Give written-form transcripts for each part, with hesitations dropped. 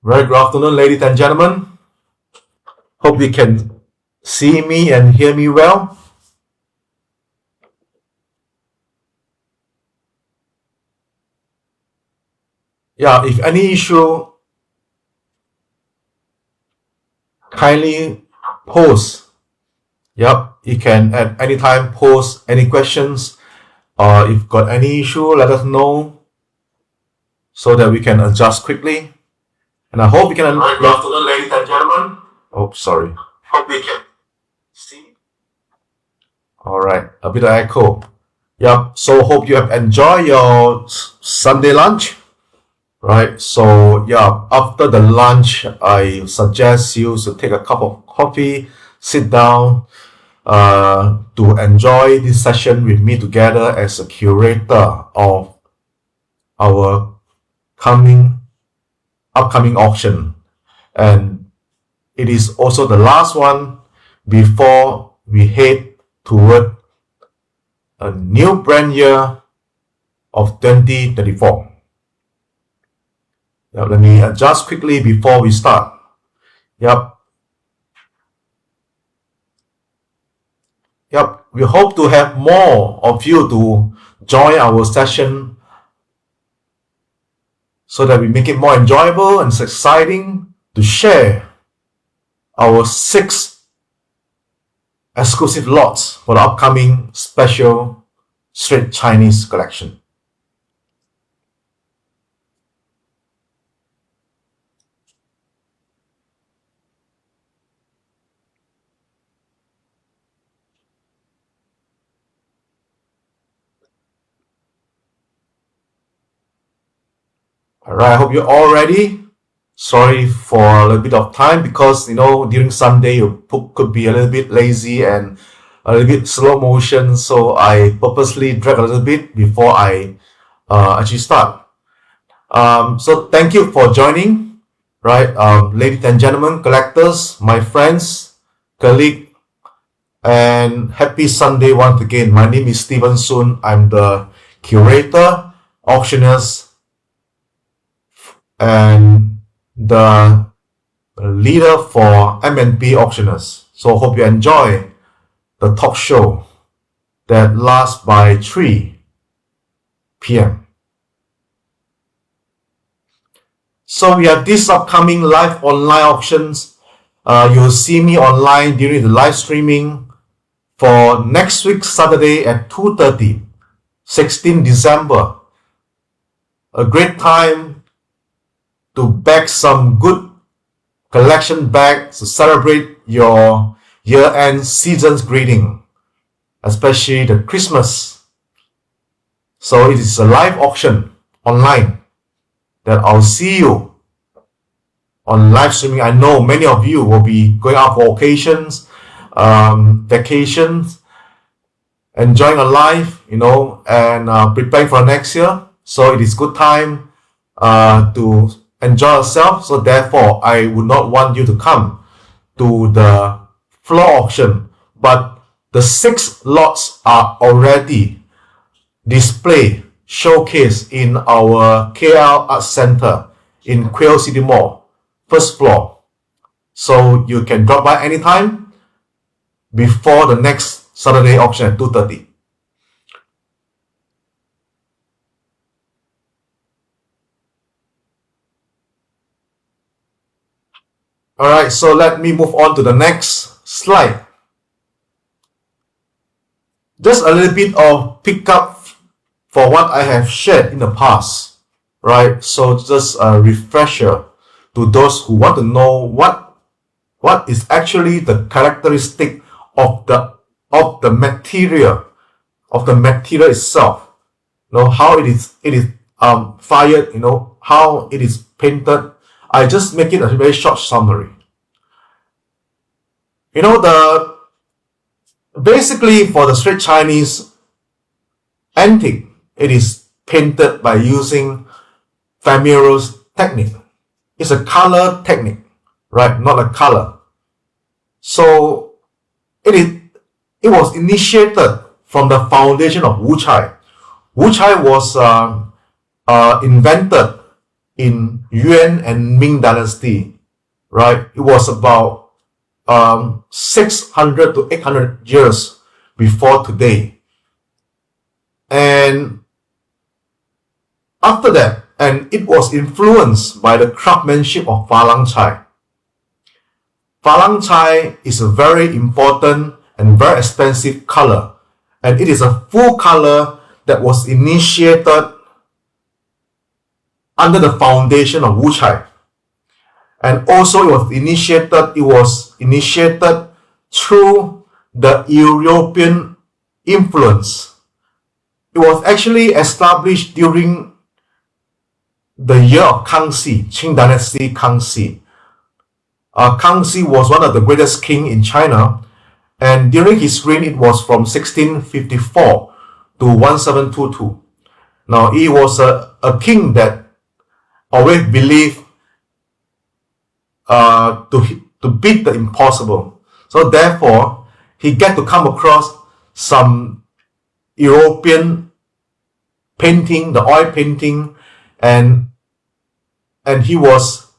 Very good afternoon, ladies and gentlemen. Hope you can see me and hear me well. Yeah, if any issue, kindly post. Yep, you can at any time post any questions or if got any issue, let us know so that we can adjust quickly. And I hope you can. Very good afternoon, ladies and gentlemen. Oh, sorry. Hope you can see. All right, a bit of echo. Yep. So hope you have enjoyed your Sunday lunch. Right. So yeah, after the lunch, I suggest you to take a cup of coffee, sit down, to enjoy this session with me together as a curator of our upcoming auction, and it is also the last one before we head toward a new brand year of 2024. Now, let me adjust quickly before we start. Yep. Yep. We hope to have more of you to join our session so that we make it more enjoyable and exciting to share our 6 exclusive lots for the upcoming special Straits Chinese collection. Alright, I hope you're all ready. Sorry for a little bit of time because, during Sunday you could be a little bit lazy and a little bit slow motion. So I purposely drag a little bit before I actually start. So thank you for joining, right? Ladies and gentlemen, collectors, my friends, colleague, and happy Sunday once again. My name is Stephen Soon. I'm the curator, auctioneers, and the leader for M&P auctioneers. So hope you enjoy the talk show that lasts by 3 p.m. So we have this upcoming live online auctions. You'll see me online during the live streaming for next week Saturday at 2:30, 16 December. A great time to bag some good collection bags to celebrate your year-end season's greeting, especially the Christmas. So it is a live auction online that I'll see you on live streaming. I know many of you will be going out for occasions, vacations, enjoying a life, and preparing for next year. So it is good time to enjoy yourself. So therefore, I would not want you to come to the floor auction. But the 6 lots are already displayed, showcased in our KL Arts Center in Quail City Mall, first floor. So you can drop by anytime before the next Saturday auction at 2:30. Alright, so let me move on to the next slide. Just a little bit of pickup for what I have shared in the past, right? So just a refresher to those who want to know what is actually the characteristic of the material itself. How it is fired, how it is painted. I just make it a very short summary. Basically for the Straits Chinese antique, it is painted by using Fameuro's technique. It's a color technique, right? Not a color. So it was initiated from the foundation of Wu Chai. Wu Chai was invented in Yuan and Ming dynasty, right? It was about 600 to 800 years before today. And after that, and it was influenced by the craftsmanship of Falang Chai. Falang Chai is a very important and very expensive color, and it is a full color that was initiated under the foundation of Wu Chai. And also it was initiated through the European influence. It was actually established during the year of Kangxi, Qing dynasty Kangxi. Kangxi was one of the greatest king in China, and during his reign it was from 1654 to 1722. Now he was a king that always believed to beat the impossible. So therefore, he get to come across some European painting, the oil painting, and he was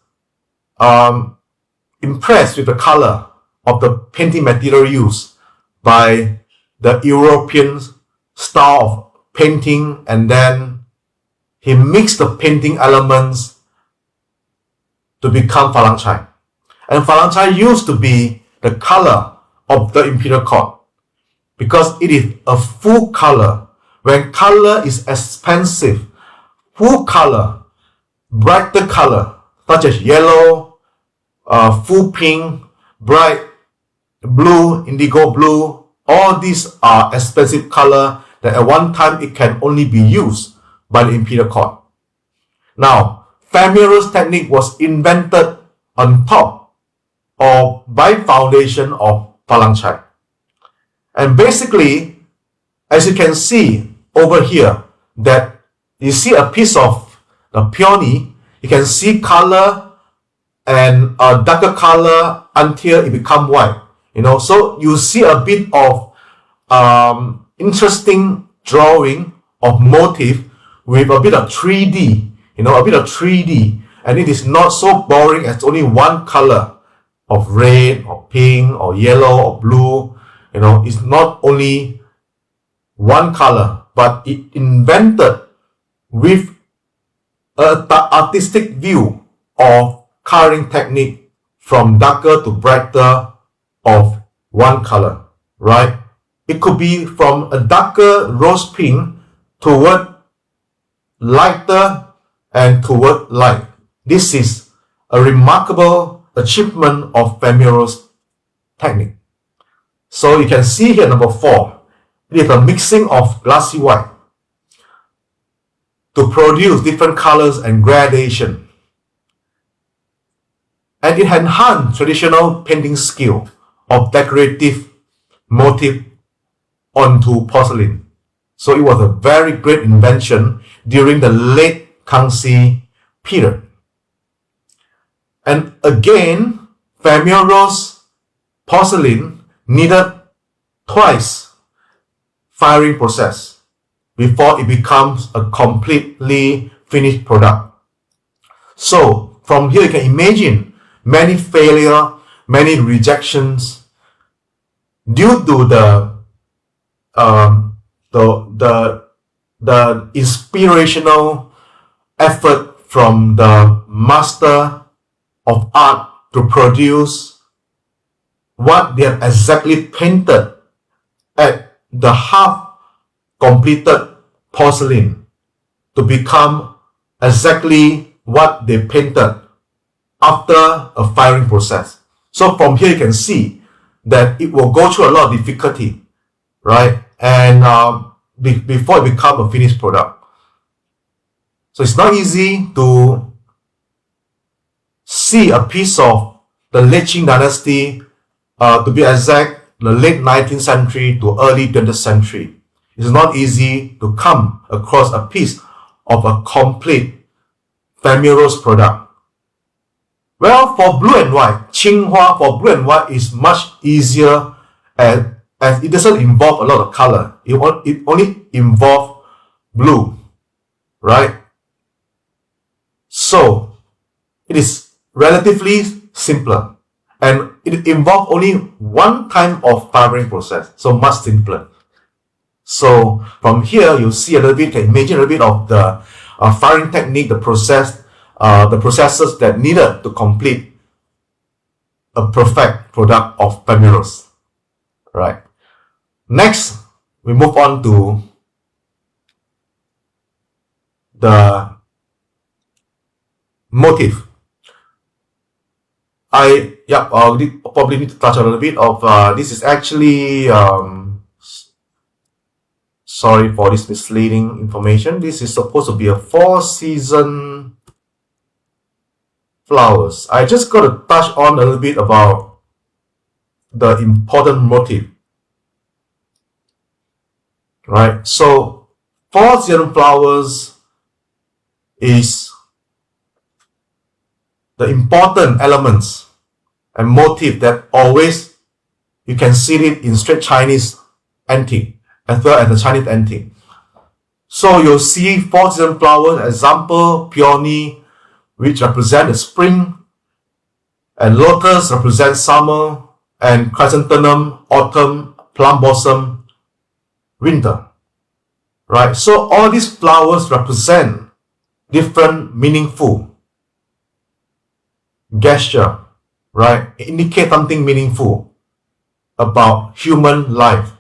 impressed with the color of the painting material used by the European style of painting, and then he mixed the painting elements to become Falang Chai. And Falang Chai used to be the color of the imperial court because it is a full color. When color is expensive, full color, brighter color, such as yellow, full pink, bright blue, indigo blue, all these are expensive color that at one time it can only be used by the imperial court. Now, Famulus technique was invented on top or by foundation of Falang Chai. And basically, as you can see over here, that you see a piece of the peony, you can see color and a darker color until it become white. So you see a bit of interesting drawing of motif with a bit of 3D, and it is not so boring as only one color of red or pink or yellow or blue. It's not only one color, but it invented with an artistic view of coloring technique from darker to brighter of one color, right? It could be from a darker rose pink toward lighter and toward light. This is a remarkable achievement of Famulus technique. So you can see here number 4, it is a mixing of glassy white to produce different colors and gradation. And it enhanced traditional painting skill of decorative motif onto porcelain. So it was a very great invention during the late Kangxi period. And again, Famulus porcelain needed twice firing process before it becomes a completely finished product. So from here you can imagine many failure, many rejections due to the inspirational effort from the master of art to produce what they have exactly painted at the half completed porcelain to become exactly what they painted after a firing process. So from here you can see that it will go through a lot of difficulty, right? And before it becomes a finished product. So it's not easy to see a piece of the late Qing dynasty, to be exact, the late 19th century to early 20th century. It's not easy to come across a piece of a complete Famulus product. Well, for blue and white, Qinghua for blue and white is much easier as it doesn't involve a lot of color. It only involves blue, right? So it is relatively simpler, and it involves only one time of firing process, so much simpler. So from here, you see a little bit, can imagine a little bit of the firing technique, the processes that needed to complete a perfect product of Pamirus. Right. Next, we move on to the motive. I probably need to touch on a little bit of this is actually sorry for this misleading information. This is supposed to be a 4-season flowers. I just got to touch on a little bit about the important motive. Right? So 4-season flowers is the important elements and motive that always you can see it in Straits Chinese antique as well as the Chinese antique. So you'll see 4-season flowers, example peony, which represent the spring, and lotus represent summer, and chrysanthemum, autumn, plum blossom, winter. Right? So all these flowers represent different meaningful gesture, right? Indicate something meaningful about human life.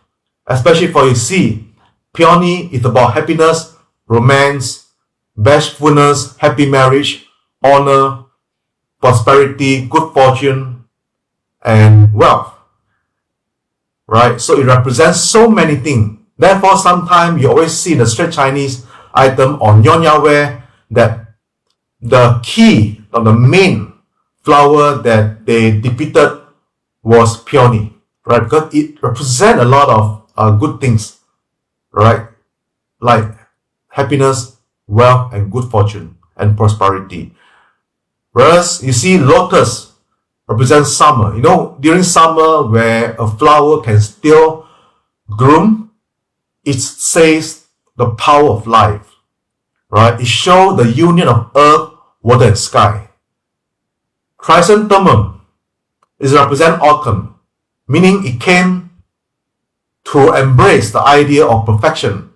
Especially for you see, peony is about happiness, romance, bashfulness, happy marriage, honor, prosperity, good fortune, and wealth. Right? So it represents so many things. Therefore, sometimes you always see in the Straits Chinese item on Nyonya ware that the key or the main flower that they depicted was peony, right? Because it represents a lot of good things, right? Like happiness, wealth, and good fortune and prosperity. Whereas you see lotus represents summer. You know, during summer where a flower can still bloom, it says the power of life, right? It shows the union of earth, water, and sky. Chrysanthemum is represent autumn, meaning it came to embrace the idea of perfection,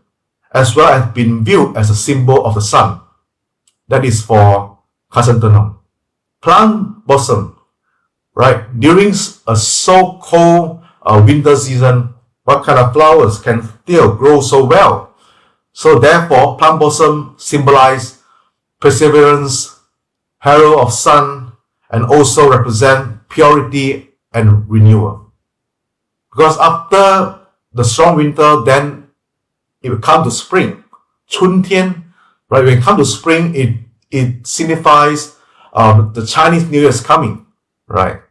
as well as being viewed as a symbol of the sun. That is for chrysanthemum. Plum blossom, right? During a so cold winter season, what kind of flowers can still grow so well? So therefore, plum blossom symbolize perseverance, herald of sun, and also represent purity and renewal. Because after the strong winter, then it will come to spring. 春天, right? When it comes to spring, it signifies the Chinese New Year is coming, right?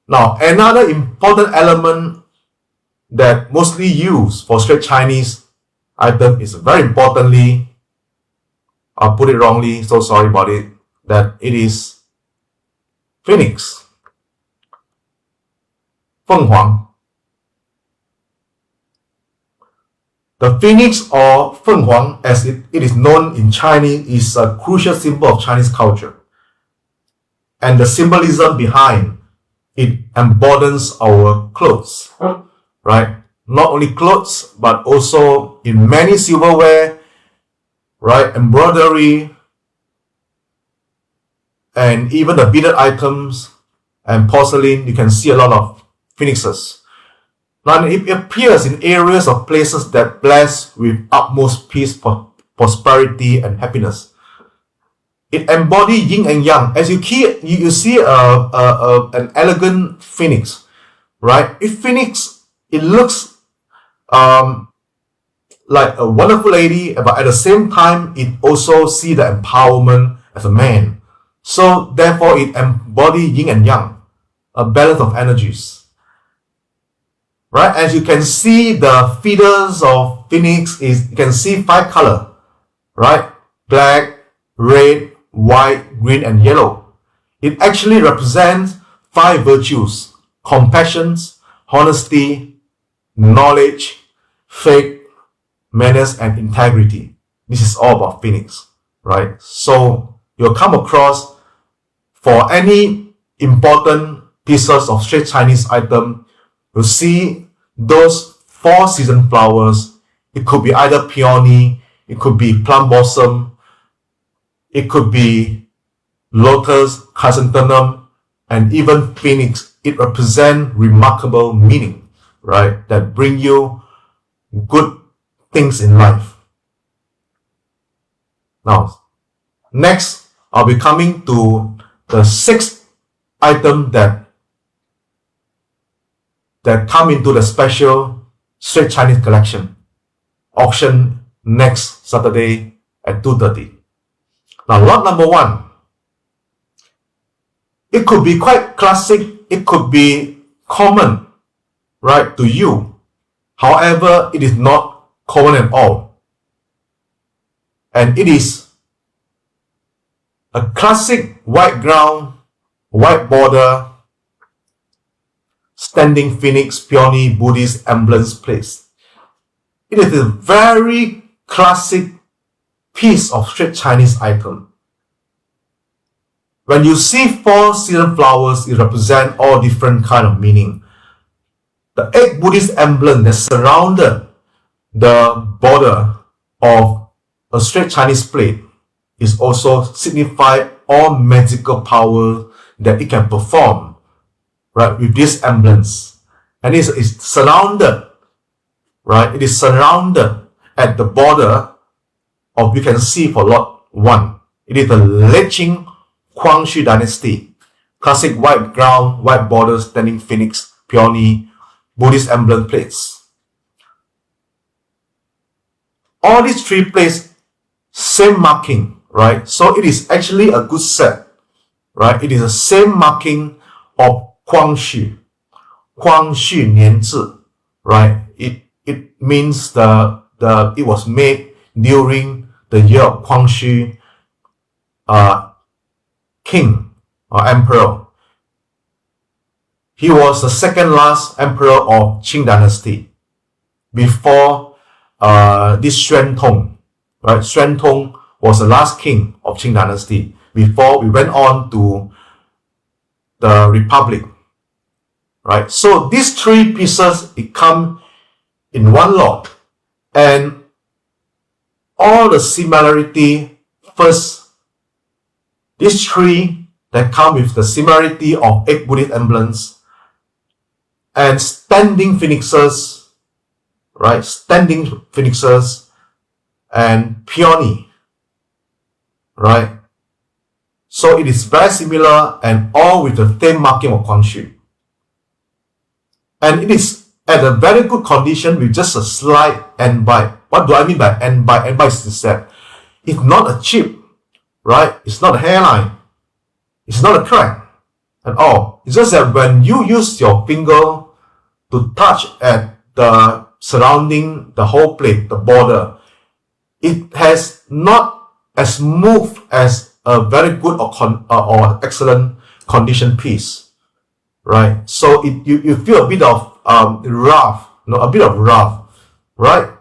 Now, another important element that mostly used for Straits Chinese item is very importantly, I'll put it wrongly, so sorry about it, that it is phoenix, 凤凰. The phoenix or 凤凰, as it is known in Chinese, is a crucial symbol of Chinese culture. And the symbolism behind it embodies our clothes, right? Not only clothes, but also in many silverware, right? Embroidery, and even the beaded items and porcelain, you can see a lot of phoenixes. Now, it appears in areas of places that bless with utmost peace, prosperity, and happiness. It embodies yin and yang. As you see an elegant phoenix, right? It looks like a wonderful lady, but at the same time, it also see the empowerment as a man. So therefore, it embodies yin and yang, a balance of energies. Right? As you can see, the feathers of phoenix you can see 5 colors, right? Black, red, white, green, and yellow. It actually represents 5 virtues: compassion, honesty, knowledge, faith, manners, and integrity. This is all about phoenix, right? So you'll come across for any important pieces of Straits Chinese item, you'll see those 4 season flowers. It could be either peony, it could be plum blossom, it could be lotus, chrysanthemum, and even phoenix. It represents remarkable meaning, right? That bring you good things in life. Now, next, I'll be coming to the 6th item that come into the special Straits Chinese collection auction next Saturday at 2:30. Now, lot number 1. It could be quite classic, it could be common, right, to you. However, it is not common at all. And it is a classic white ground, white border, standing phoenix, peony, Buddhist emblems place. It is a very classic piece of Straits Chinese item. When you see 4 season flowers, it represents all different kind of meaning. The 8 Buddhist emblem that surrounded the border of a Straits Chinese plate is also signify all magical power that it can perform, right, with these emblems. And it is surrounded, right, it is surrounded at the border of, you can see for lot 1. It is the Leching Guangxu dynasty. Classic white ground, white border, standing phoenix, peony, Buddhist emblem plates. All these 3 plates, same marking, right? So it is actually a good set, right? It is the same marking of Guangxu, Guangxu Nianzi, right? It means it was made during the year of Guangxu king or emperor. He was the 2nd last emperor of Qing dynasty before this Xuan Tong, right? Xuan Tong was the last king of Qing dynasty before we went on to the Republic, right? So these 3 pieces, it come in one lot, and all the similarity. First, these 3 that come with the similarity of 8 Buddhist emblems and standing phoenixes, right? Standing phoenixes and peony, right? So it is very similar and all with the same marking of Guangxu. And it is at a very good condition with just a slight end bite. What do I mean by end bite? End bite is that it's not a chip, right? It's not a hairline. It's not a crack at all. It's just that when you use your finger to touch at the surrounding the whole plate, the border, it has not as smooth as a very good or excellent condition piece, right? So you feel a bit of rough, a bit of rough, right?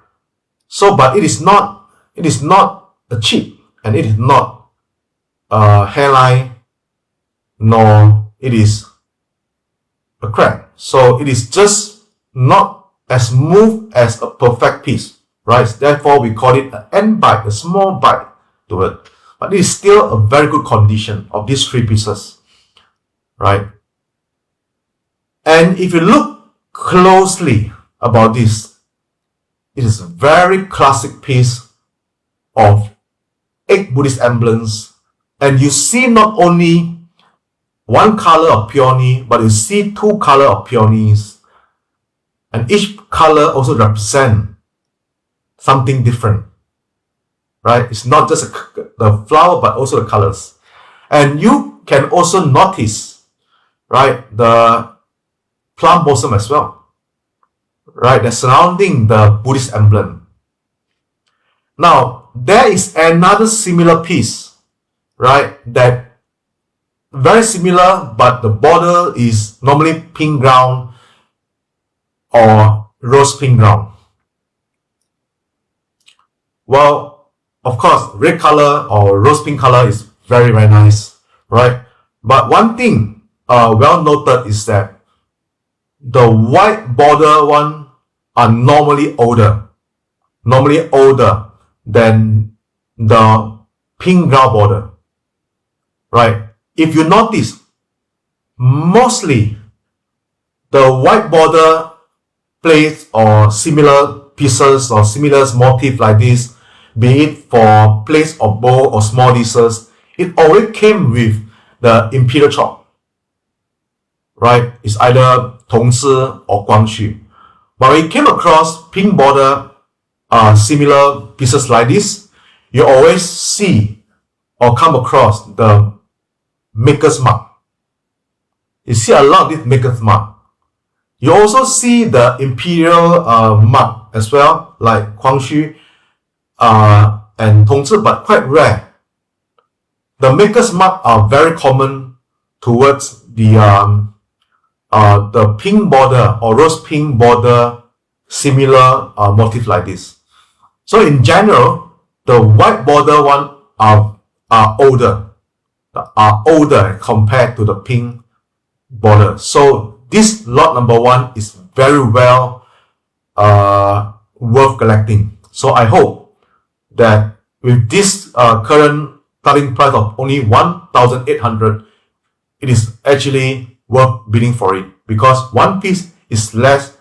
So, but it is not a chip, and it is not a hairline, nor it is a crack. So it is just not as smooth as a perfect piece, right? Therefore, we call it an end bite, a small bite to it. But it is still a very good condition of these 3 pieces, right? And if you look closely about this, it is a very classic piece of 8 Buddhist emblems, and you see not only 1 color of peony, but you see 2 color of peonies, and each color also represent something different, right? It's not just the flower, but also the colors. And you can also notice, right, the plum blossom as well, right, that's surrounding the Buddhist emblem. Now, there is another similar piece, right, that very similar, but the border is normally pink ground or rose pink ground. Well, of course, red color or rose pink color is very, very nice, right? But one thing well noted is that the white border one are normally older than the pink ground border, right? If you notice, mostly the white border plates or similar pieces or similar motif like this, be it for plates or bowl or small dishes, it always came with the imperial chalk, right? It's either 铜枝 or 光绪. But when you came across pink border similar pieces like this, you always see or come across the maker's mark. You see a lot of this maker's mark. You also see the imperial mark as well, like 光绪and 同治, but quite rare. The maker's mark are very common towards the pink border or rose pink border similar motif like this. So in general, the white border one are older compared to the pink border. So this lot number 1 is very well worth collecting. So I hope that with this current starting price of only 1,800, it is actually worth bidding for it, because one piece is less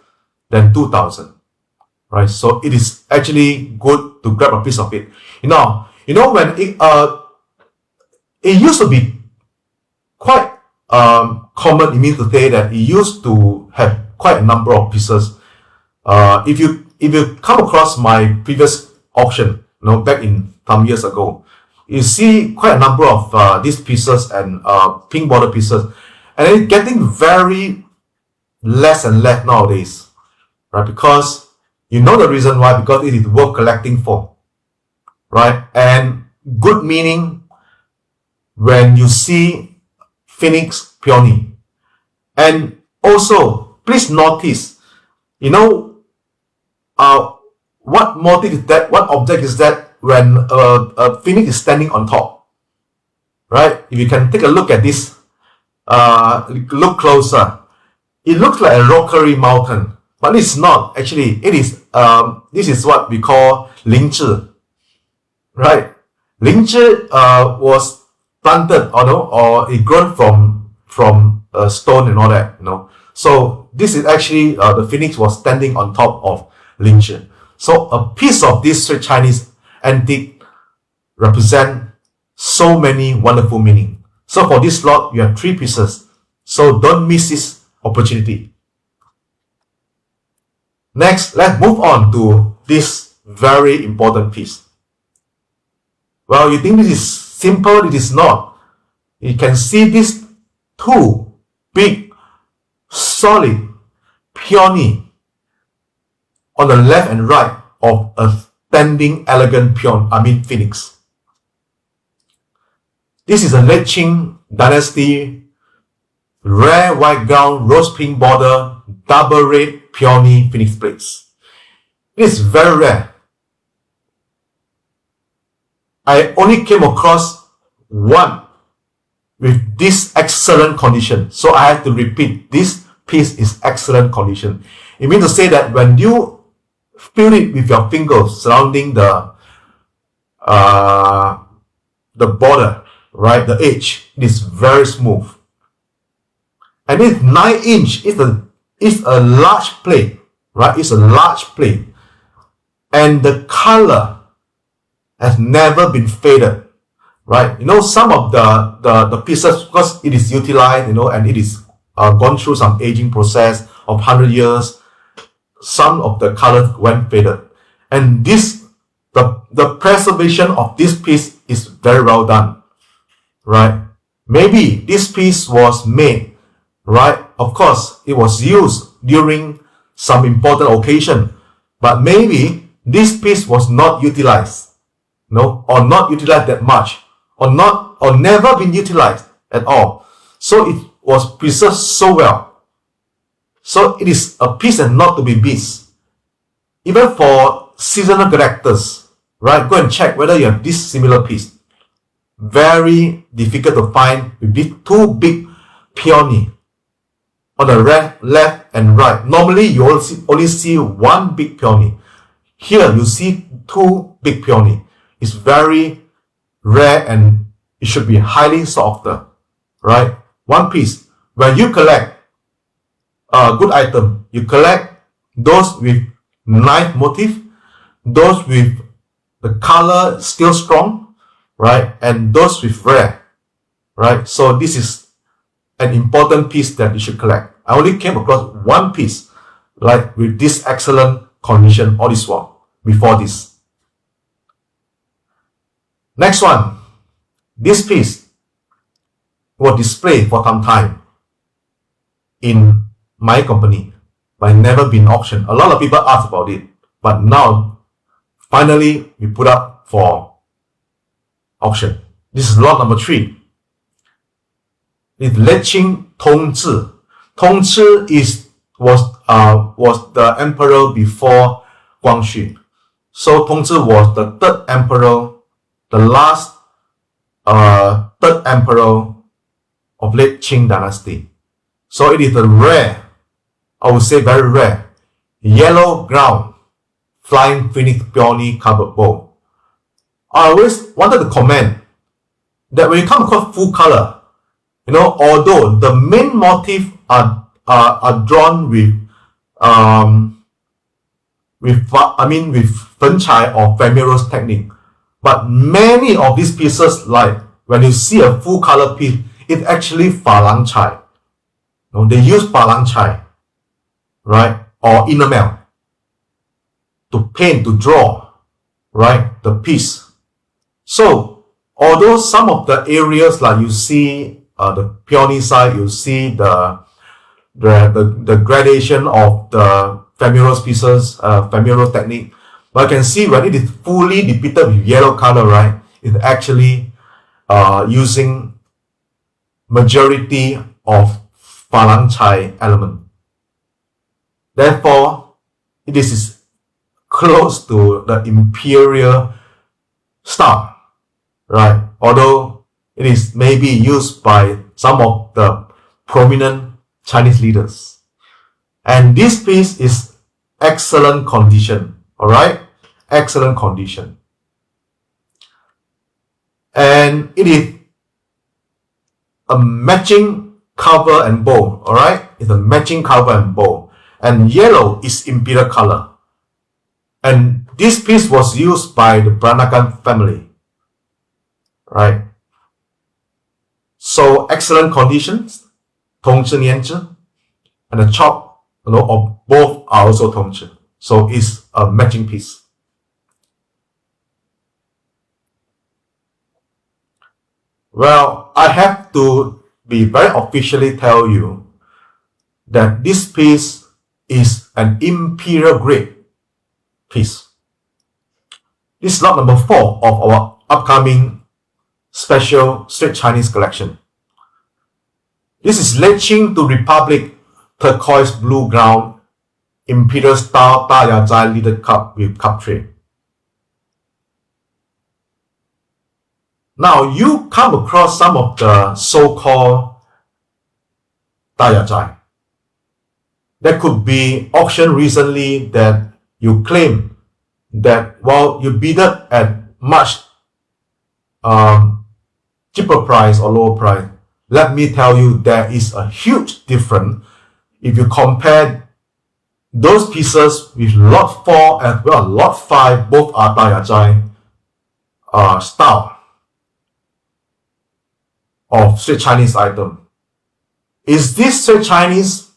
than 2,000, right? So it is actually good to grab a piece of it. You know when it used to be quite common in me to say that it used to have quite a number of pieces. If you come across my previous auction, back in some years ago, you see quite a number of these pieces and pink border pieces, and it's getting very less and less nowadays, right? Because you know the reason why, because it is worth collecting for, right? And good meaning when you see Phoenix peony. And also, please notice, what motif is that? What object is that when a phoenix is standing on top, right? If you can take a look at this, look closer, it looks like a rockery mountain, but it's not. Actually, it is. This is what we call 灵芝, right? 灵芝was planted, or it grown from a stone and all that, So this is actually the phoenix was standing on top of 灵芝. So a piece of this Straits Chinese antique represent so many wonderful meaning. So for this lot, you have 3 pieces. So don't miss this opportunity. Next, let's move on to this very important piece. Well, you think this is simple? It is not. You can see these 2 big, solid peony on the left and right of a standing elegant phoenix. This is a late Qing dynasty rare white ground rose pink border double red peony phoenix plates. It is very rare. I only came across one with this excellent condition, so I have to repeat, this piece is excellent condition. It means to say that when you feel it with your fingers surrounding the border, right, the edge, it is very smooth. And it's 9-inch. It's a large plate, right? It's a large plate, and the color has never been faded, right? Some of the pieces, because it is utilized, and it is gone through some aging process of 100 years. Some of the colors went faded, and the preservation of this piece is very well done, right? Maybe this piece was made, right? Of course, it was used during some important occasion, but maybe this piece was not utilized, or not utilized that much, or never been utilized at all. So it was preserved so well. So it is a piece and not to be missed. Even for seasonal collectors, right? Go and check whether you have this similar piece. very difficult to find with these two big peony on the left and right. Normally you only see one big peony. Here you see two big peony. It's very rare and it should be highly sought after, right? One piece. When you collect a good item, you collect those with knife motif, those with the color still strong, right? And those with rare, right? So this is an important piece that you should collect. I only came across one piece, like with this excellent condition all this while before this. Next one, this piece was displayed for some time in my company, but never been auctioned. A lot of people ask about it, but now finally we put up for auction. This is lot number 3. It's Leching Tongzhi. Tongzhi was the emperor before Guangxu. So Tongzhi was the 3rd emperor, the last 3rd emperor of late Qing dynasty. So it is a rare, I would say very rare, yellow ground flying phoenix peony covered bowl. I always wanted to comment that when you come across full color, although the main motif are drawn with Fenchai or Famulus technique, but many of these pieces, like when you see a full color piece, it's actually Falang Chai. They use Falang Chai, right, or enamel to paint, to draw, right, the piece. So although some of the areas, like you see the peony side, you see the gradation of the Famulus pieces, Famulus technique, but I can see when it is fully depicted with yellow color, right, it's actually using majority of Falang Chai element. Therefore, it is close to the imperial style, right? Although it is maybe used by some of the prominent Chinese leaders. And this piece is excellent condition, alright? Excellent condition. And it is a matching cover and bowl, alright? It's a matching cover and bowl. And yellow is imperial color. And this piece was used by the Peranakan family, right? So excellent conditions, Tongzhi Nianzhi, and the chop, of both are also Tongzhi. So it's a matching piece. Well, I have to be very officially tell you that this piece is an imperial grade piece. This is lot number 4 of our upcoming special Straits Chinese collection. This is Leching to Republic turquoise blue ground imperial style Dayazai leaded cup with cup tray. Now you come across some of the so-called Dayazai that could be auctioned recently that you claim that while you bid at much cheaper price or lower price. Let me tell you, there is a huge difference if you compare those pieces with lot 4 as well lot 5, both are Dayazai style of Straits Chinese item. Is this Straits Chinese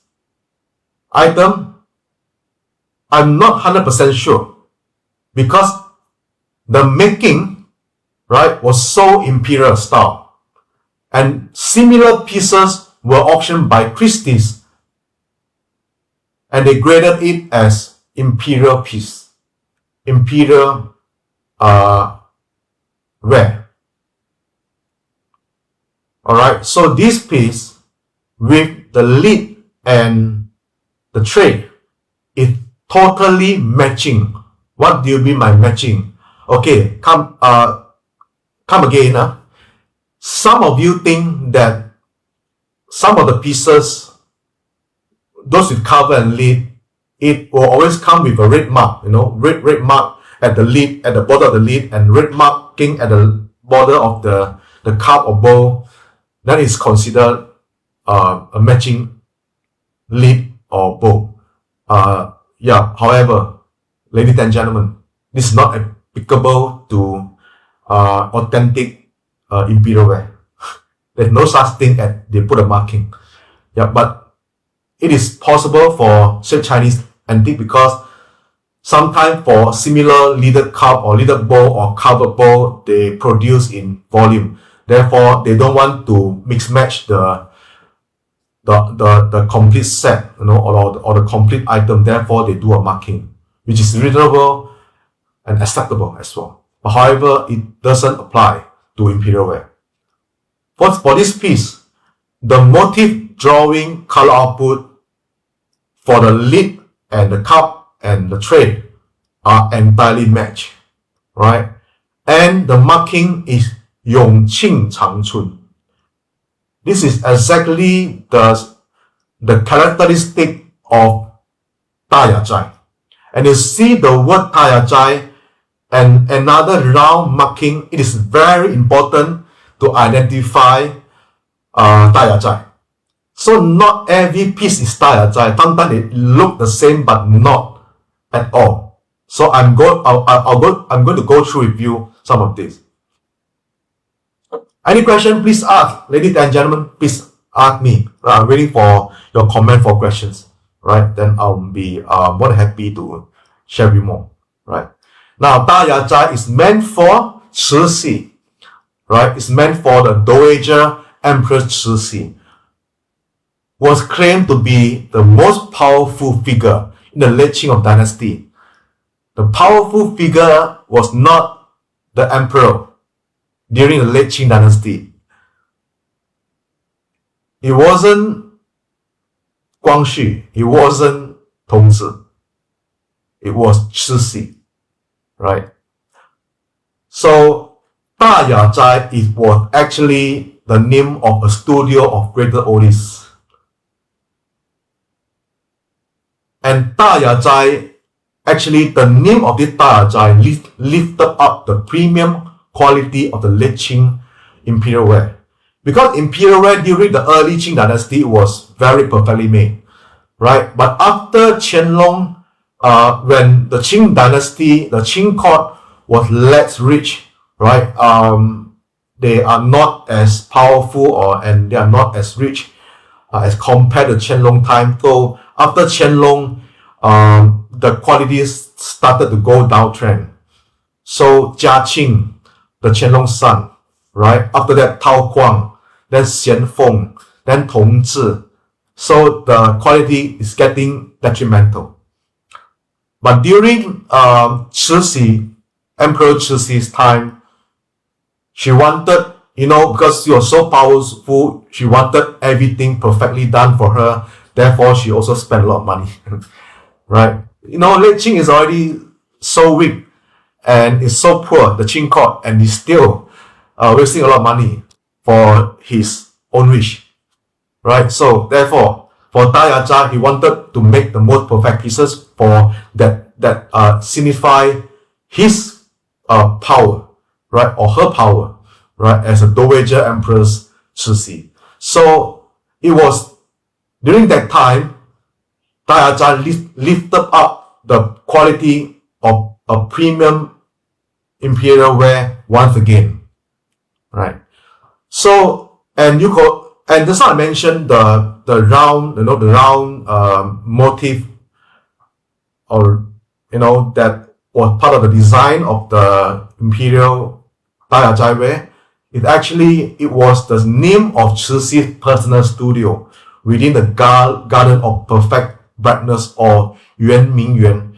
item? I'm not 100% sure, because the making, right, was so imperial style. And similar pieces were auctioned by Christie's, and they graded it as imperial piece, imperial rare. Alright, so this piece with the lid and the tray is totally matching. What do you mean by matching? Okay, come again. some of you think that some of the pieces, those with cover and lid, it will always come with a red mark, red mark at the lid, at the border of the lid, and red marking at the border of the cup or bowl. That is considered a matching lid or bowl. However, ladies and gentlemen, this is not applicable to authentic imperial ware. There's no such thing as they put a marking. But it is possible for Straits Chinese antique because sometimes for similar leaded cup or leaded bowl or covered bowl, they produce in volume. Therefore, they don't want to mix match the complete set, or the complete item. Therefore, they do a marking, which is reasonable and acceptable as well. But however, it doesn't apply to imperial ware. For this piece, the motif drawing color output for the lid and the cup and the tray are entirely matched, right? And the marking is 永庆长春. This is exactly the characteristic of 大雅斋. And you see the word 大雅斋 and another round marking. It is very important to identify 大雅斋. So not every piece is 大雅斋. Sometimes it look the same but not at all. So I'm going to go through with you some of this. Any question, please ask. Ladies and gentlemen, please ask me. I'm waiting for your comment for questions. Right? Then I'll be more than happy to share with you more. Right? Now, 大雅斋 is meant for 慈禧. Right? It's meant for the Dowager Empress 慈禧. Was claimed to be the most powerful figure in the late Qing of dynasty. The powerful figure was not the emperor during the late Qing dynasty. It wasn't Guangxu. It wasn't Tongzi. It was Cixi. Right? So, 大雅斋 was actually the name of a studio of greater oldies. And 大雅斋, actually the name of this 大雅斋 lifted up the premium quality of the late Qing imperial ware. Because imperial ware during the early Qing dynasty was very perfectly made, right? But after Qianlong, when the Qing dynasty, the Qing court was less rich, right? They are not as powerful and they are not as rich as compared to Qianlong time. So after Qianlong, the qualities started to go downtrend. So Jia Qing, the Qianlong son, right? After that, Tao Guang, then Xian Feng, then Tong Zhi. So the quality is getting detrimental. But during Cixi, Emperor Cixi's time, she wanted, because she was so powerful, she wanted everything perfectly done for her. Therefore, she also spent a lot of money, right? Late Qing is already so weak and is so poor, the Qing court, and he's still wasting a lot of money for his own wish, right? So therefore, for 大雅斋, he wanted to make the most perfect pieces for that signify his power, right, or her power, right, as a Dowager Empress Cixi. So it was during that time, 大雅斋lifted up the quality of a premium imperial ware once again, right? So, and just now I mentioned the round, the round motif, or that was part of the design of the imperial 大雅斋 ware. It was the name of Cixi's personal studio within the garden of perfect brightness, or Yuan Ming Yuan.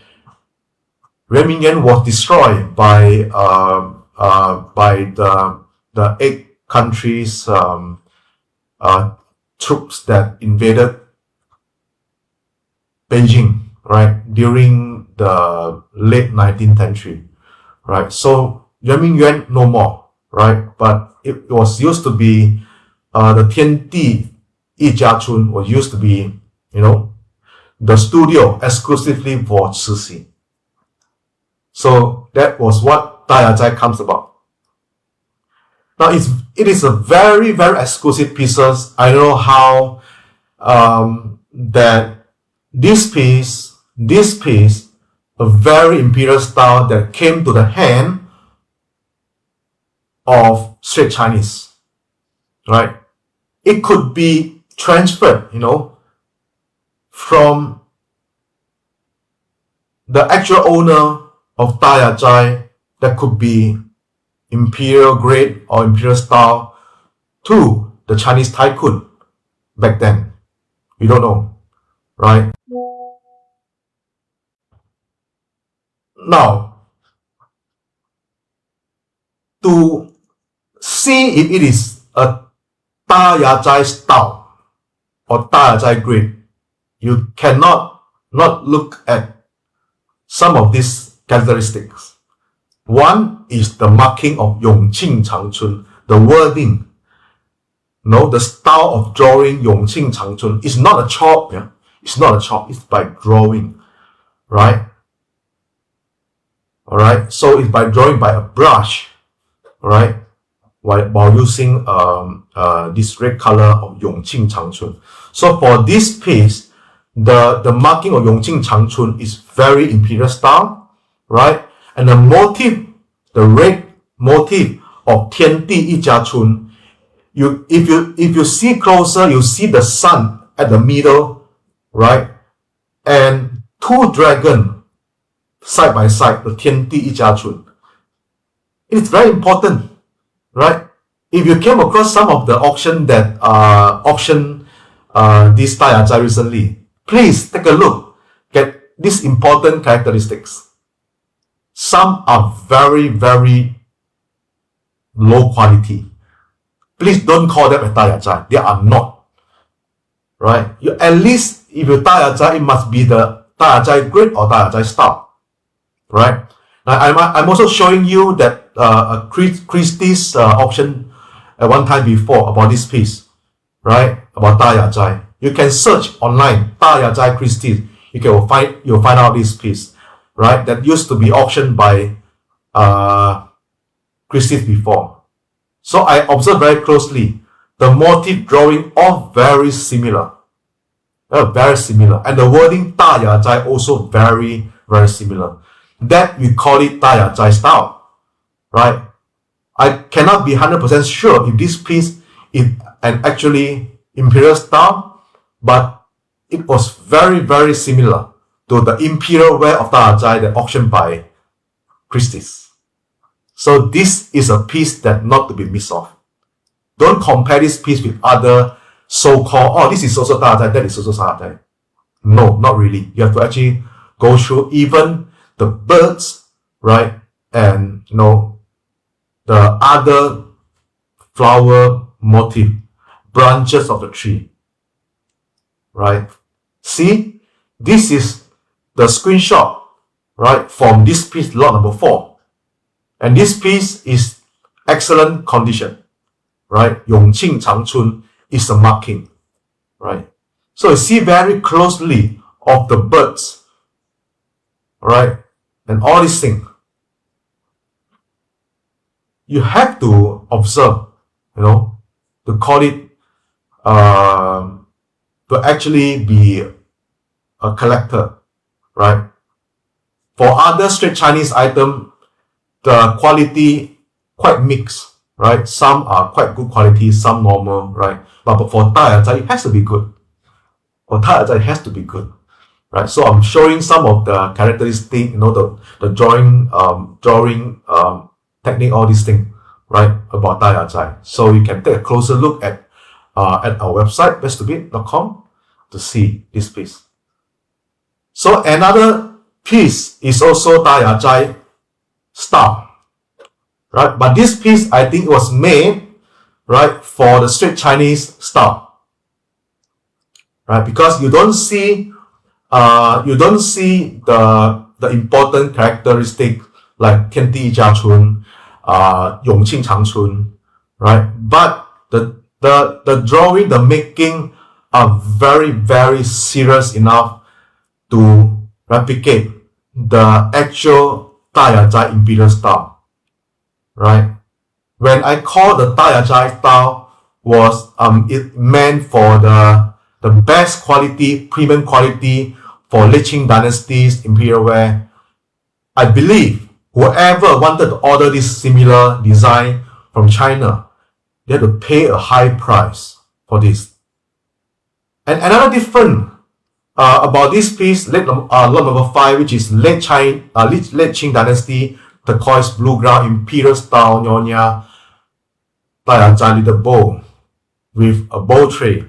Yuan Ming Yuan was destroyed by the 8 countries troops that invaded Beijing, right, during the late 19th century, right? So Yuan Ming Yuan no more, right? But it was used to be the 天地一家春 was used to be, the studio exclusively for Cixi. So that was what 大雅斋 comes about. Now it is a very, very exclusive pieces. I don't know how that this piece, a very imperial style that came to the hand of Straits Chinese, right? It could be transferred, from the actual owner of 大雅斋, that could be imperial grade or imperial style, to the Chinese tycoon back then. We don't know, right? Now, to see if it is a 大雅斋 style or 大雅斋grade, you cannot not look at some of these characteristics. One is the marking of 永庆长春, the wording. The style of drawing 永庆长春is not a chalk. Yeah? It's not a chalk. It's by drawing, right? All right. So it's by drawing by a brush, right? While using this red color of 永庆长春. So for this piece, the marking of 永庆长春 is very imperial style, right? And the motif, the red motif of 天地一家春, if you see closer, you see the sun at the middle, right? And two dragons side by side, the 天地一家春. It's very important, right? If you came across some of the auction that auction this 大雅斋 recently, please take a look at these important characteristics. Some are very, very low quality. Please don't call them a 大雅斋. They are not. Right? At least if you 大雅斋, it must be the 大雅斋grade or 大雅斋style. Right? Now, I'm also showing you that Christie's auction at one time before about this piece. Right? About 大雅斋. You can search online 大雅斋 Christie's. You'll find out this piece. Right? That used to be auctioned by Christie's before. So I observed very closely. The motif drawing all very similar. Very similar. And the wording 大雅斋 also very, very similar. That we call it 大雅斋 style. Right? I cannot be 100% sure if this piece is an actually imperial style, but it was very, very similar to the imperial wear of 大雅斋that auctioned by Christie's. So this is a piece that not to be missed off. Don't compare this piece with other so-called, this is also 大雅斋, that is also 大雅斋. No, not really. You have to actually go through even the birds, right? And, the other flower motif, branches of the tree, right? See, this is the screenshot, right? From this piece, lot number 4. And this piece is excellent condition, right? 永庆长春 is a marking, right? So you see very closely of the birds, right? And all these things. You have to observe, to call it, to actually be a collector, right? For other Straits Chinese item, the quality quite mixed, right? Some are quite good quality, some normal, right? But for 大雅斋, it has to be good. For 大雅斋, it has to be good, right? So I'm showing some of the characteristics, the drawing technique, all these things, right? About 大雅斋. So you can take a closer look at our website, besttobit.com, to see this piece. So another piece is also 大雅斋style, right? But this piece, I think, was made, right, for the Straits Chinese style, right? Because you don't see the important characteristic like 天地一家春, Yongqing Changchun, right? But the drawing, the making are very, very serious enough to replicate the actual Dayazhai imperial style, right? When I call the Dayazhai style was it meant for the best quality, premium quality for Liqing dynasty's imperial wear. I believe whoever wanted to order this similar design from China, they had to pay a high price for this. And another different about this piece, lot number 5, which is late Qing dynasty turquoise blue ground imperial style Nyonya Dayazhai little bowl with a bowl tray,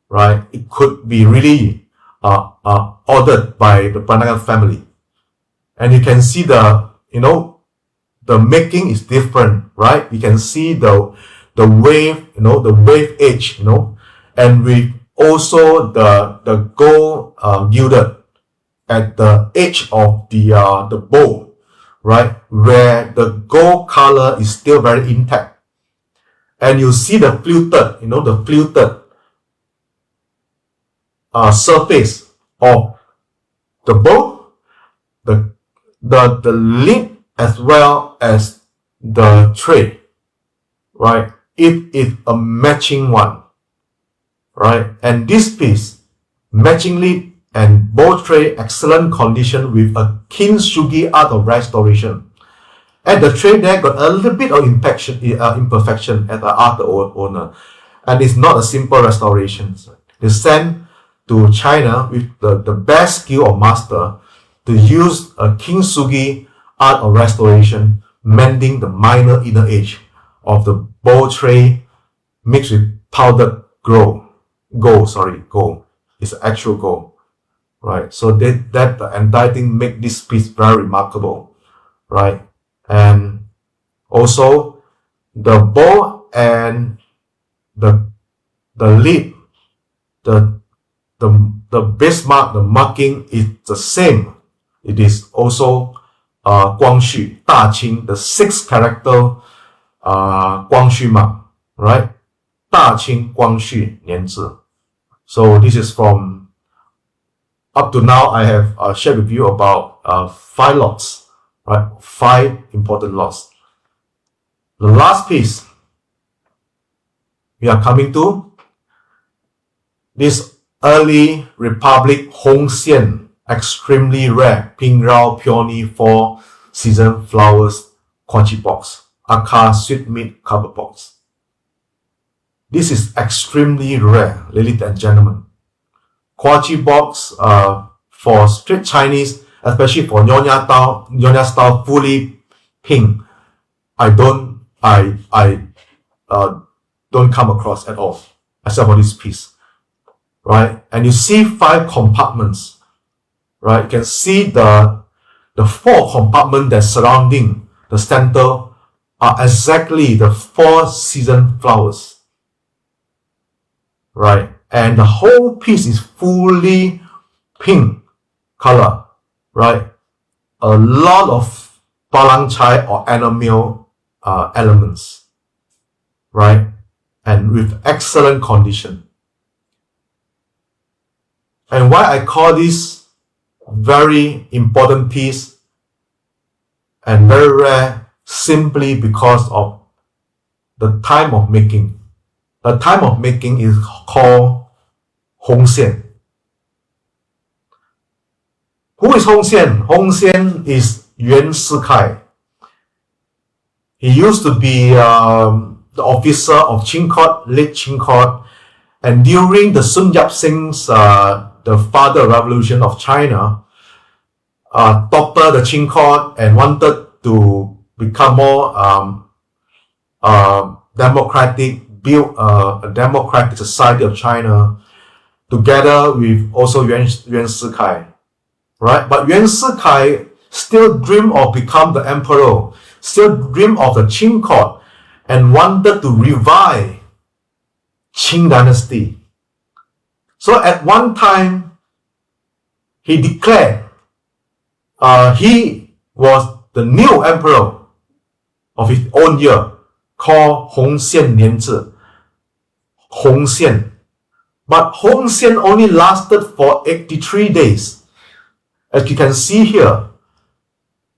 right? It could be really ordered by the Peranakan family. And you can see the making is different, right? You can see the wave, the wave edge, and with also the gold gilded at the edge of the bowl, right? Where the gold color is still very intact. And you see the fluted, surface of the bowl, the lid as well as the tray, right? It is a matching one, right? And this piece, matching lid and bowl tray, excellent condition with a kintsugi art of restoration. And the tray there got a little bit of imperfection at the art owner, and it's not a simple restoration. They sent to China with the best skill of master to use a kintsugi art of restoration, mending the minor inner edge of the bowl tray mixed with powdered gold. It's actual gold, right? So that the entire thing make this piece very remarkable, right? And also the bowl and the lid, the base mark, the marking is the same. It is also Guangxu, Daqing, the 6th character Guangxu mark, right? Daqing Guangxu Nianzi. So this is from, up to now I have shared with you about 5 lots, right? 5 important lots. The last piece we are coming to, this early Republic Hongxian, extremely rare Pink Rao Peony 4 season flowers Quanchi box, aka sweet meat cover box. This is extremely rare, ladies and gentlemen. Quanchi box for Straits Chinese, especially for Nyonya style fully pink, I don't come across at all, except for this piece, right? And you see 5 compartments, right? You can see the 4 compartments that surrounding the center are exactly the 4 season flowers, right? And the whole piece is fully pink color, right? A lot of balang chai or enamel elements, right? And with excellent condition. And why I call this very important piece and very rare, simply because of the time of making. The time of making is called Hongxian. Who is Hongxian? Hongxian is Yuan Sikai. He used to be the officer of Qing Court, late Qing Court, and during the Sun Yat-sen's the father revolution of China, toppled the Qing Court and wanted to become more democratic, build a democratic society of China, together with also Yuan Sikai, right? But Yuan Sikai still dreamed of become the emperor, still dreamed of the Qing Court, and wanted to revive Qing dynasty. So at one time, he declared he was the new emperor of his own year called Hong Xian Nianzi. Hong Xian. But Hong Xian only lasted for 83 days. As you can see here,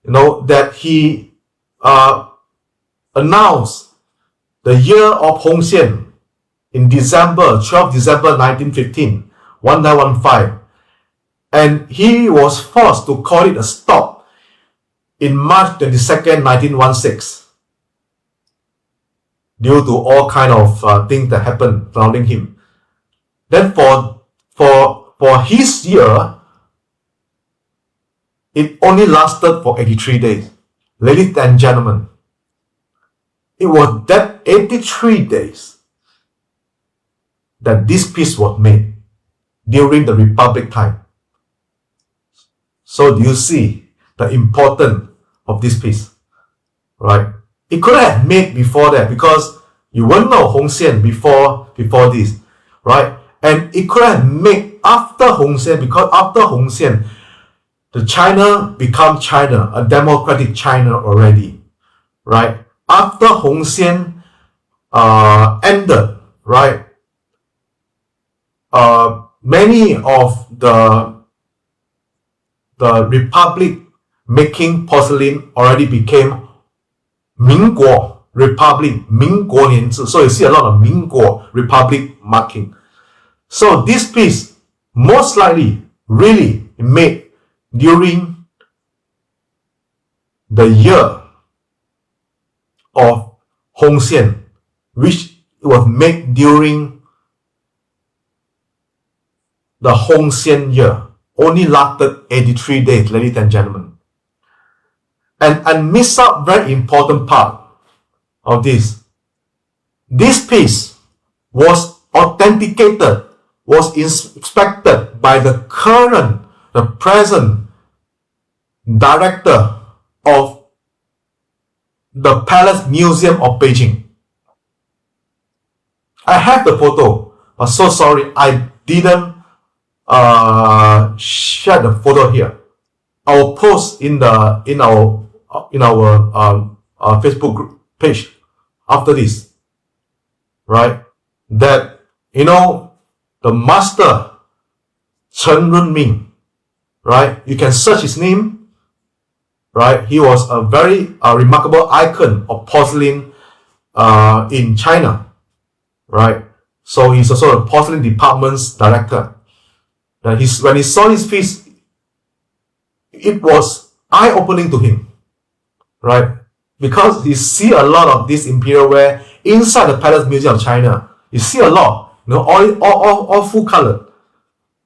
that he announced the year of Hong Xian in 12 December 1915, 1915. And he was forced to call it a stop in March 22nd, 1916, due to all kind of things that happened surrounding him. Then for his year, it only lasted for 83 days. Ladies and gentlemen, it was that 83 days that this piece was made during the Republic time. So do you see the importance of this piece, right? It could have made before that, because you won't know Hong Xian before this, right? And it could have made after Hong Xian, because after Hong Xian, the China become China, a democratic China already, right? After Hong Xian ended, right? Many of the republic making porcelain already became 民国 Republic, 民国年制. So you see a lot of 民国 Republic marking. So this piece most likely really made during the year of Hong Xian, which was made during the Hong Xian year. Only lasted 83 days, ladies and gentlemen. And I miss out very important part of this. This piece was authenticated, was inspected by the present director of the Palace Museum of Beijing. I have the photo, but so sorry I didn't share the photo here. I will post in our Facebook group page after this, right? That the master Chen Runming, right? You can search his name, right? He was a very remarkable icon of porcelain in China, right? So he's also the porcelain department's director. When he saw this piece, it was eye-opening to him, right? Because you see a lot of this imperial ware inside the Palace Museum of China. You see a lot, all full color,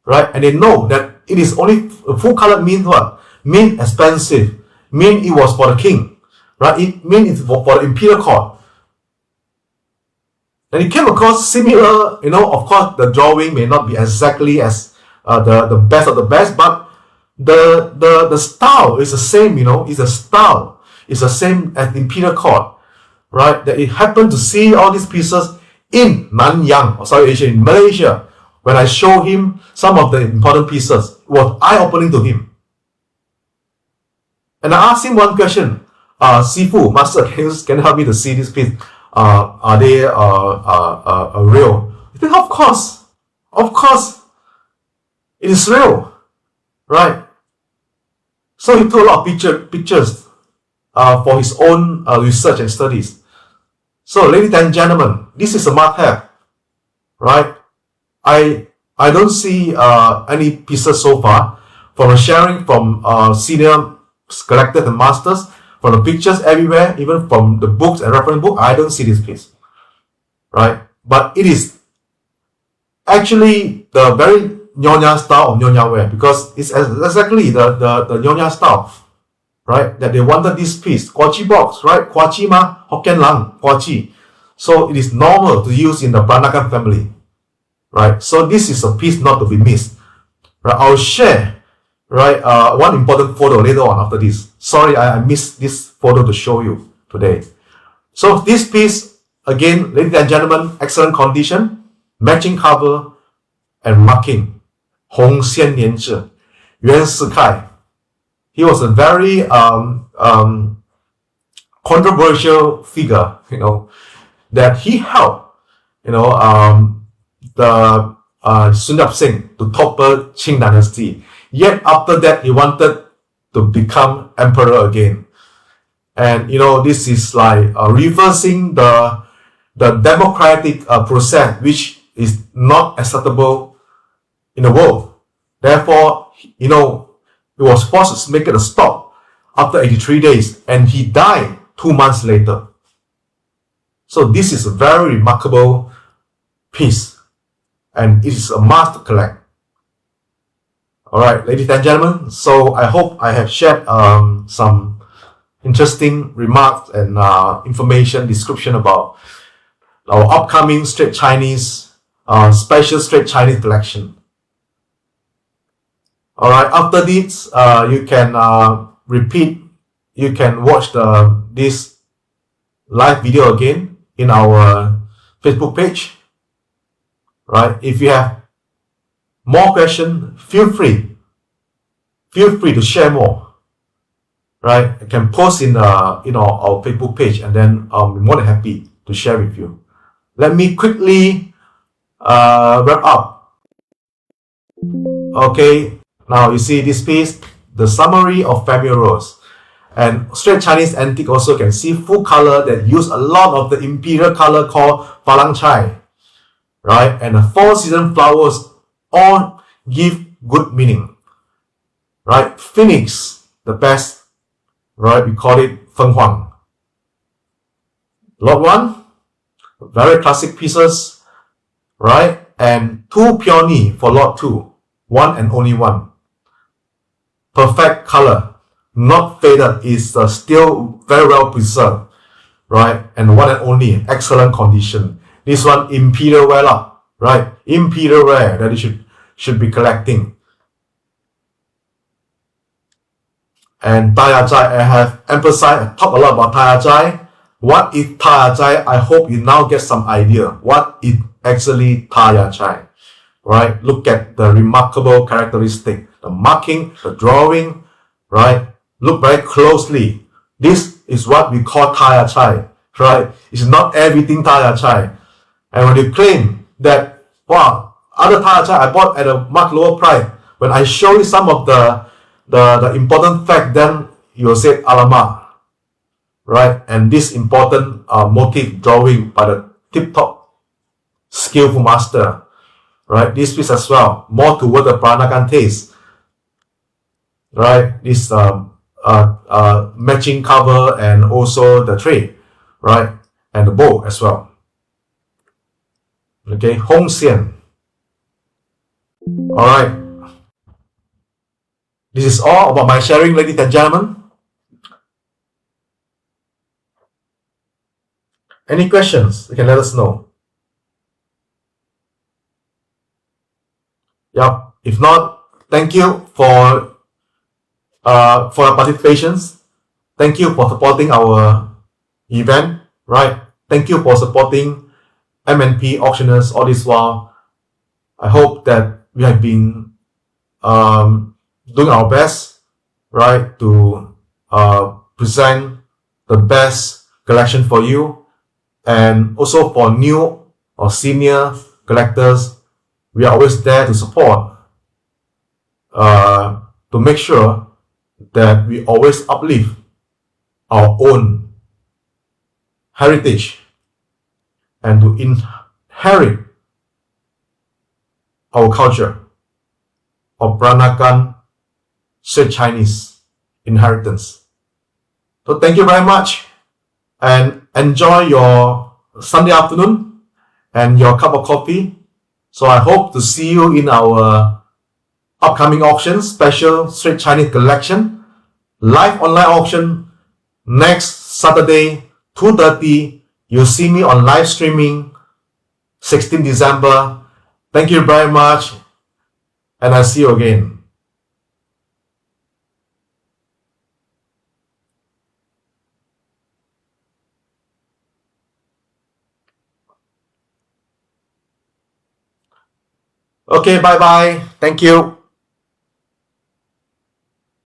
right? And they know that it is only full color means what? Mean expensive, mean it was for the king, right? It mean it's for the imperial court. And it came across similar, of course the drawing may not be exactly as the best of the best, but the style is the same, it's a style. It's the same as imperial court, right? That it happened to see all these pieces in Nanyang, in Malaysia. When I show him some of the important pieces, it was eye-opening to him. And I asked him one question, Sifu, Master, can you help me to see this piece? Are they real? He said, of course, it is real, right? So he took a lot of pictures for his own research and studies. So, ladies and gentlemen, this is a must-have, right? I don't see any pieces so far. From the sharing from senior collectors and masters, from the pictures everywhere, even from the books and reference book, I don't see this piece, right? But it is actually the very Nyonya style of Nyonya ware, because it's exactly the Nyonya style, right? That they wanted this piece, Kwachi box, right? Kwachi ma, Hokkien lang, Kwachi. So it is normal to use in the Peranakan family, right? So this is a piece not to be missed, right? I'll share, right, one important photo later on after this. Sorry, I missed this photo to show you today. So this piece, again, ladies and gentlemen, excellent condition, matching cover and marking. Hong Xian Nianzi, Yuan Sikai. He was a very controversial figure, that he helped, the Sun Yat-sen to topple Qing dynasty. Yet after that, he wanted to become emperor again. And this is like reversing the democratic process, which is not acceptable in the world. Therefore, he was forced to make it a stop after 83 days, and he died 2 months later. So this is a very remarkable piece, and it is a must to collect. All right, ladies and gentlemen, so I hope I have shared some interesting remarks and information description about our upcoming Straits Chinese, special Straits Chinese collection. All right, after this, you can repeat, you can watch this live video again in our Facebook page. Right, if you have more questions, feel free to share more. Right, I can post in our Facebook page, and then I'm more than happy to share with you. Let me quickly wrap up. Okay, now you see this piece, the summary of family rose. And Straits Chinese antique also can see full color that use a lot of the imperial color called Falang Chai. Right, and the 4 season flowers all give good meaning. Right, Phoenix, the best. Right, we call it Feng Huang. Lot 1, very classic pieces. Right, and 2 peony for lot 2, 1 and only 1. Perfect color, not faded, is still very well preserved. Right, and 1 and only, excellent condition. This one, imperial wear, right? Imperial wear that you should be collecting. And Taya Chai, I have emphasized, talked a lot about Taya Chai. What is Taya Chai? I hope you now get some idea what is actually Taya Chai. Right? Look at the remarkable characteristic, the marking, the drawing. Right? Look very closely. This is what we call Taya Chai. Right? It's not everything Taya Chai. And when you claim that, wow, other Taya Chai I bought at a much lower price, when I show you some of the important fact, then you will say, alamak. Right? And this important motif drawing by the tip-top skillful master. Right? This piece as well, more toward the Peranakan taste. Right? This matching cover and also the tray. Right? And the bow as well. Okay, Hong Xian. All right. This is all about my sharing, ladies and gentlemen. Any questions? You can let us know. Yep. If not, thank you for your participation. Thank you for supporting our event. Right. Thank you for supporting MNP auctioneers all this while. I hope that we have been doing our best, right, to present the best collection for you, and also for new or senior collectors. We are always there to support, to make sure that we always uplift our own heritage and to inherit our culture of Peranakan Straits Chinese inheritance. So thank you very much, and enjoy your Sunday afternoon and your cup of coffee. So I hope to see you in our upcoming auction, special Straits Chinese collection, live online auction next Saturday, 2:30. You'll see me on live streaming, 16 December. Thank you very much, and I'll see you again. Okay, bye-bye. Thank you.